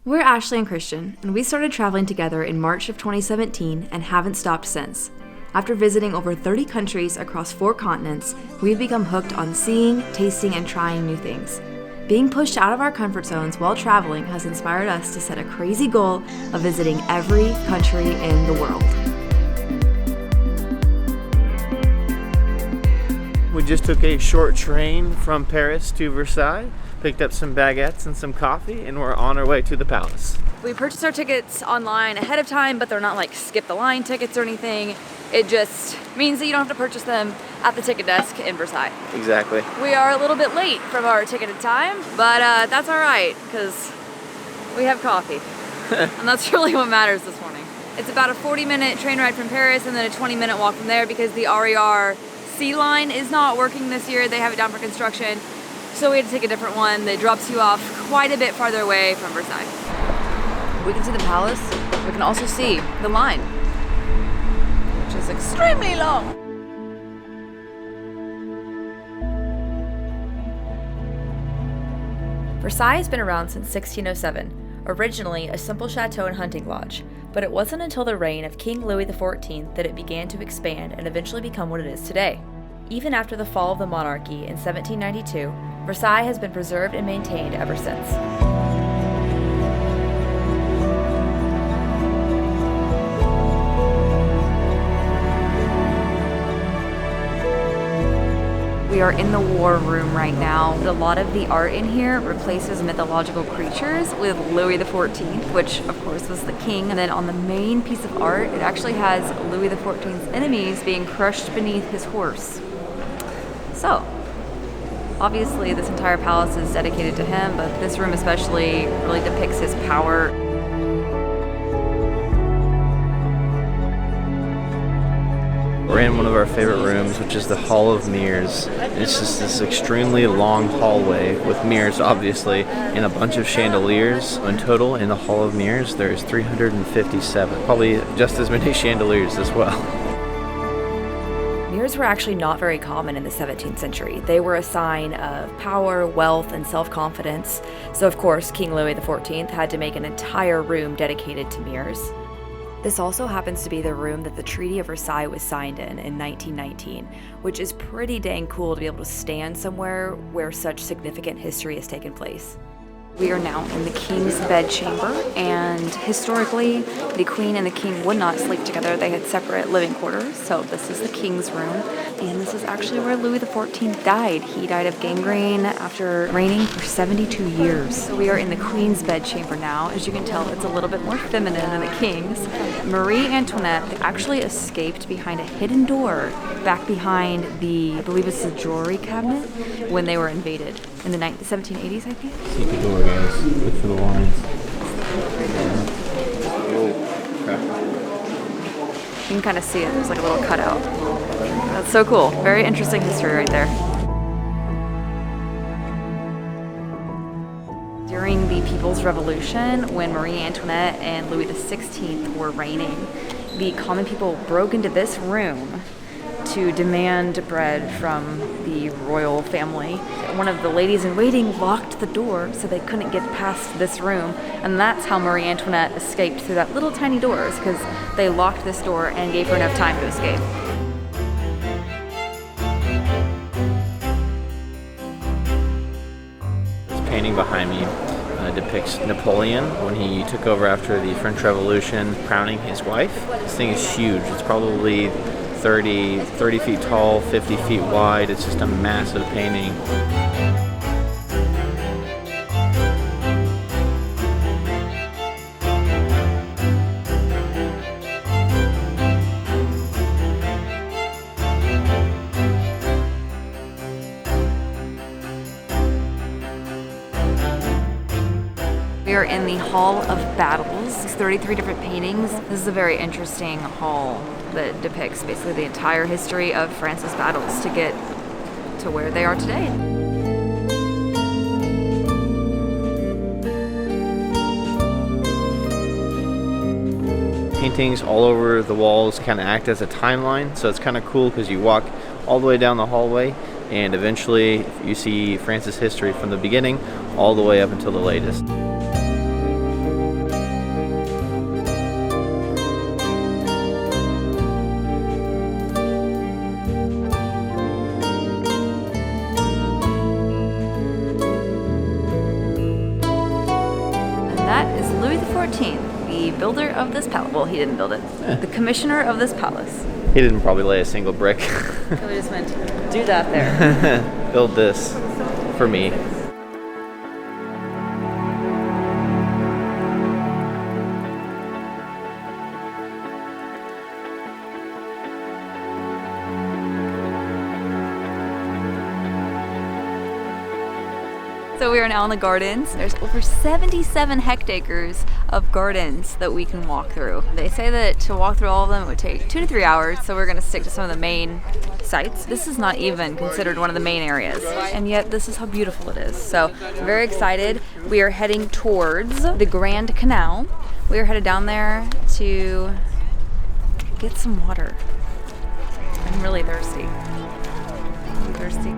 We're Ashley and Christian, and we started traveling together in March of 2017 and haven't stopped since. After visiting over 30 countries across 4 continents, we've become hooked on seeing, tasting, and trying new things. Being pushed out of our comfort zones while traveling has inspired us to set a crazy goal of visiting every country in the world. We just took a short train from Paris to Versailles, picked up some baguettes and some coffee, and we're on our way to the palace. We purchased our tickets online ahead of time, but they're not like skip the line tickets or anything. It just means that you don't have to purchase them at the ticket desk in Versailles. Exactly. We are a little bit late from our ticketed time, but that's all right because we have coffee. And that's really what matters this morning. It's about a 40-minute train ride from Paris and then a 20-minute walk from there because the RER Sea line is not working this year. They have it down for construction. So we had to take a different one that drops you off quite a bit farther away from Versailles. We can see the palace. We can also see the line, which is extremely long. Versailles has been around since 1607, originally a simple chateau and hunting lodge, but it wasn't until the reign of King Louis XIV that it began to expand and eventually become what it is today. Even after the fall of the monarchy in 1792, Versailles has been preserved and maintained ever since. We are in the war room right now. A lot of the art in here replaces mythological creatures with Louis XIV, which of course was the king. And then on the main piece of art, it actually has Louis XIV's enemies being crushed beneath his horse. So, obviously this entire palace is dedicated to him, but this room especially really depicts his power. We're in one of our favorite rooms, which is the Hall of Mirrors. It's just this extremely long hallway with mirrors, obviously, and a bunch of chandeliers. In total, in the Hall of Mirrors, there's 357, probably just as many chandeliers as well. Mirrors were actually not very common in the 17th century. They were a sign of power, wealth, and self-confidence. So of course, King Louis XIV had to make an entire room dedicated to mirrors. This also happens to be the room that the Treaty of Versailles was signed in 1919, which is pretty dang cool to be able to stand somewhere where such significant history has taken place. We are now in the king's bedchamber, and historically, the queen and the king would not sleep together. They had separate living quarters, so this is the king's room. And this is actually where Louis XIV died. He died of gangrene after reigning for 72 years. So we are in the queen's bedchamber now. As you can tell, it's a little bit more feminine than the king's. Marie Antoinette actually escaped behind a hidden door back behind I believe it's the jewelry cabinet when they were invaded in the 1780s, I think. See the door, guys. Look for the lines. You can kind of see it. There's like a little cutout. That's so cool. Very interesting history right there. During the People's Revolution, when Marie Antoinette and Louis XVI were reigning, the common people broke into this room to demand bread from the royal family. One of the ladies in waiting locked the door so they couldn't get past this room, and that's how Marie Antoinette escaped through that little tiny doors, because they locked this door and gave her enough time to escape. This painting behind me depicts Napoleon when he took over after the French Revolution, crowning his wife. This thing is huge. It's probably 30 feet tall, 50 feet wide. It's just a massive painting. We are in the Hall of Battles. It's 33 different paintings. This is a very interesting hall that depicts basically the entire history of France's battles to get to where they are today. Paintings all over the walls kind of act as a timeline, so it's kind of cool because you walk all the way down the hallway and eventually you see France's history from the beginning all the way up until the latest. that is Louis XIV, the builder of this palace. Well, he didn't build it. The commissioner of this palace. He didn't probably lay a single brick. So we just went, do that there. Build this for me. So we are now in the gardens. There's over 77 hectares of gardens that we can walk through. They say that to walk through all of them it would take 2 to 3 hours, so we're gonna stick to some of the main sites. This is not even considered one of the main areas, and yet this is how beautiful it is. So I'm very excited. We are heading towards the Grand Canal. We are headed down there to get some water. I'm really thirsty. I'm thirsty.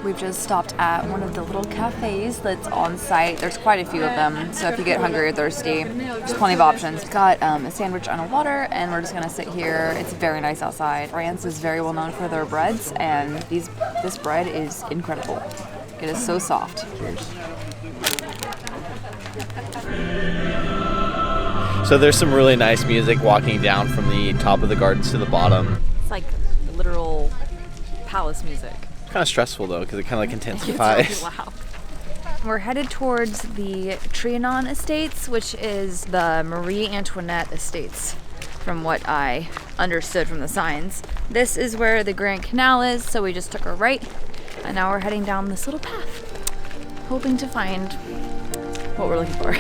We've just stopped at one of the little cafes that's on site. There's quite a few of them, so if you get hungry or thirsty, there's plenty of options. Got a sandwich on a water, and we're just gonna sit here. It's very nice outside. France is very well known for their breads, and this bread is incredible. It is so soft. Cheers. So there's some really nice music walking down from the top of the gardens to the bottom. It's like literal palace music. Kind of stressful though, because it kind of like intensifies. It's really loud. We're headed towards the Trianon Estates, which is the Marie Antoinette Estates, from what I understood from the signs. This is where the Grand Canal is, so we just took a right, and now we're heading down this little path, hoping to find what we're looking for.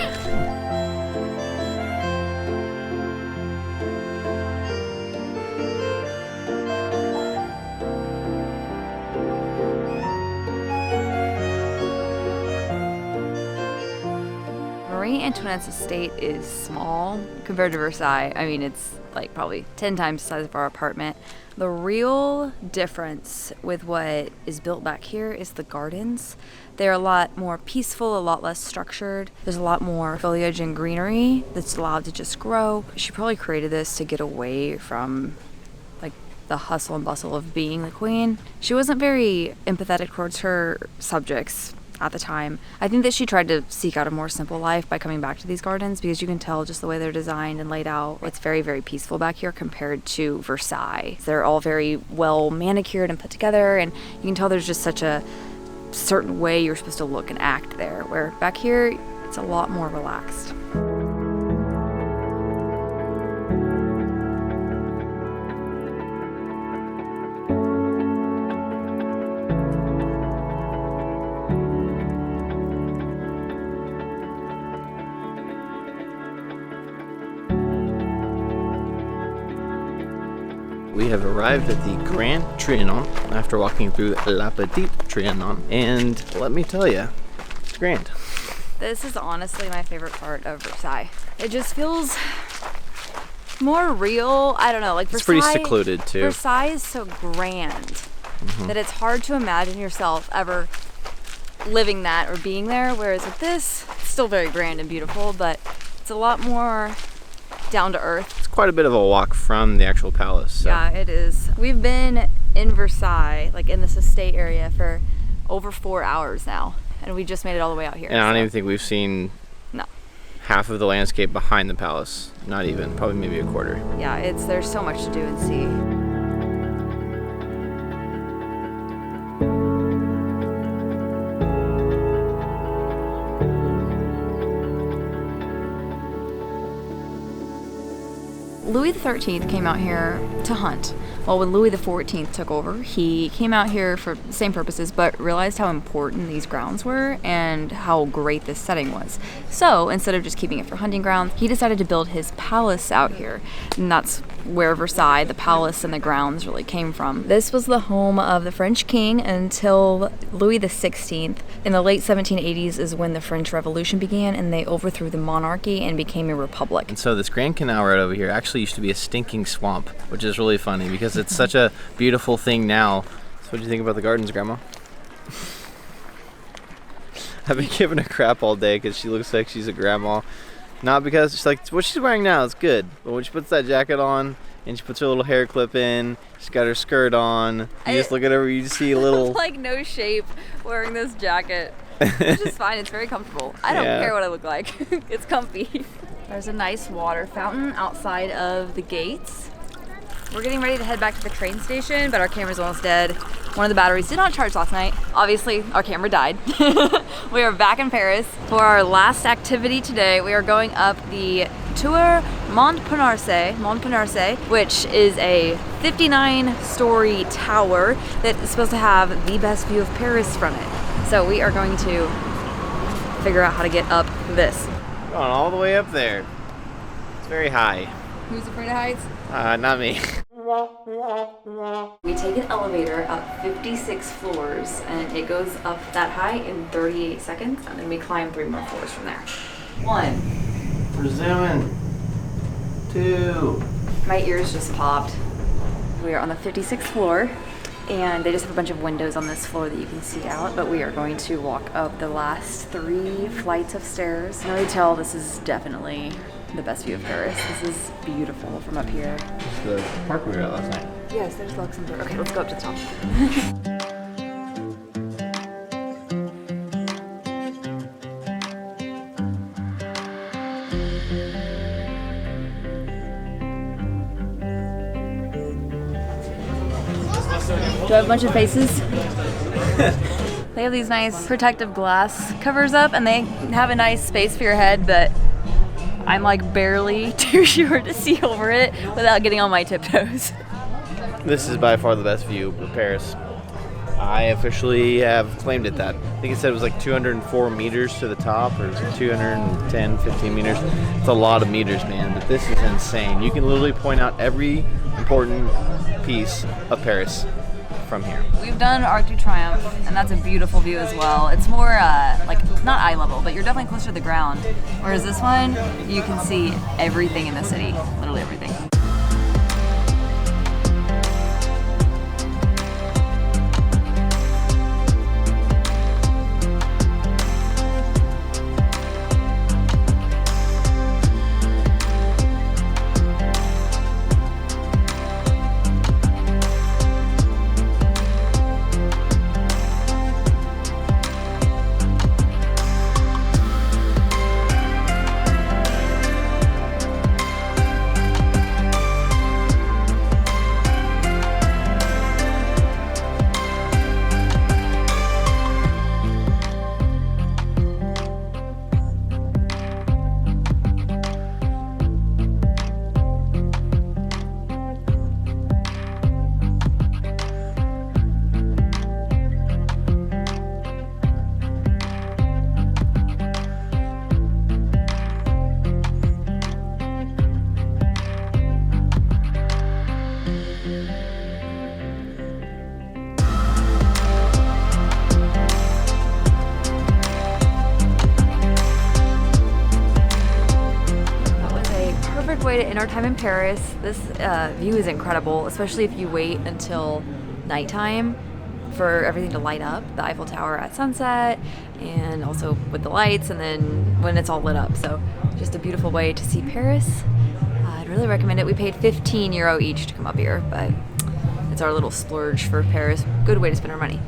Marie Antoinette's estate is small compared to Versailles. I mean, it's like probably 10 times the size of our apartment. The real difference with what is built back here is the gardens. They're a lot more peaceful, a lot less structured. There's a lot more foliage and greenery that's allowed to just grow. She probably created this to get away from like the hustle and bustle of being the queen. She wasn't very empathetic towards her subjects at the time. I think that she tried to seek out a more simple life by coming back to these gardens, because you can tell just the way they're designed and laid out. It's very, very peaceful back here compared to Versailles. They're all very well manicured and put together, and you can tell there's just such a certain way you're supposed to look and act there, where back here it's a lot more relaxed. We have arrived at the Grand Trianon after walking through La Petit Trianon, and let me tell you, it's grand. This is honestly my favorite part of Versailles. It just feels more real. I don't know, like It's Versailles. pretty secluded too. Versailles is so grand that it's hard to imagine yourself ever living that or being there. Whereas with this, it's still very grand and beautiful, but it's a lot more down to earth. It's quite a bit of a walk from the actual palace. So. Yeah, it is. We've been in Versailles, like in this estate area, for over 4 hours now, and we just made it all the way out here. And I don't even think we've seen half of the landscape behind the palace. Not even, probably maybe a quarter. Yeah, there's so much to do and see. Louis XIII came out here to hunt. Well, when Louis XIV took over, he came out here for the same purposes, but realized how important these grounds were and how great this setting was. So instead of just keeping it for hunting grounds, he decided to build his palace out here. And that's where Versailles, the palace and the grounds, really came from. This was the home of the French king until Louis XVI. In the late 1780s is when the French Revolution began, and they overthrew the monarchy and became a republic. And so this Grand Canal right over here actually used to be a stinking swamp, which is really funny because it's such a beautiful thing now. So what do you think about the gardens, Grandma? I've been giving her crap all day because she looks like she's a grandma. Not because she's like, what she's wearing now is good, but when she puts that jacket on and she puts her little hair clip in, she's got her skirt on, you just look at her, you just see a little... like no shape wearing this jacket, which is fine, it's very comfortable. I don't care what I look like, it's comfy. There's a nice water fountain outside of the gates. We're getting ready to head back to the train station, but our camera's almost dead. One of the batteries did not charge last night. Obviously, our camera died. We are back in Paris. For our last activity today, we are going up the Tour Montparnasse, which is a 59-story tower that is supposed to have the best view of Paris from it. So we are going to figure out how to get up this. Going all the way up there. It's very high. Who's afraid of heights? Not me. We take an elevator up 56 floors and it goes up that high in 38 seconds, and then we climb 3 more floors from there. 1. We're zooming. 2. My ears just popped. We are on the 56th floor and they just have a bunch of windows on this floor that you can see out, but we are going to walk up the last 3 flights of stairs. I can already tell this is definitely the best view of Paris. This is beautiful from up here. It's the park we were at last night. Yes, there's Luxembourg. Okay, let's go up to the top. Do I have a bunch of faces? They have these nice protective glass covers up and they have a nice space for your head, but I'm like barely too short to see over it without getting on my tiptoes. This is by far the best view of Paris. I officially have claimed it that. I think it said it was like 204 meters to the top, or 210, 15 meters. It's a lot of meters, man, but this is insane. You can literally point out every important piece of Paris from here. We've done Arc de Triomphe, and that's a beautiful view as well. It's more like not eye level, but you're definitely closer to the ground. Whereas this one, you can see everything in the city, literally everything. Way to end our time in Paris. This view is incredible, especially if you wait until nighttime for everything to light up. The Eiffel Tower at sunset, and also with the lights, and then when it's all lit up. So just a beautiful way to see Paris. I'd really recommend it. We paid €15 each to come up here, but it's our little splurge for Paris. Good way to spend our money.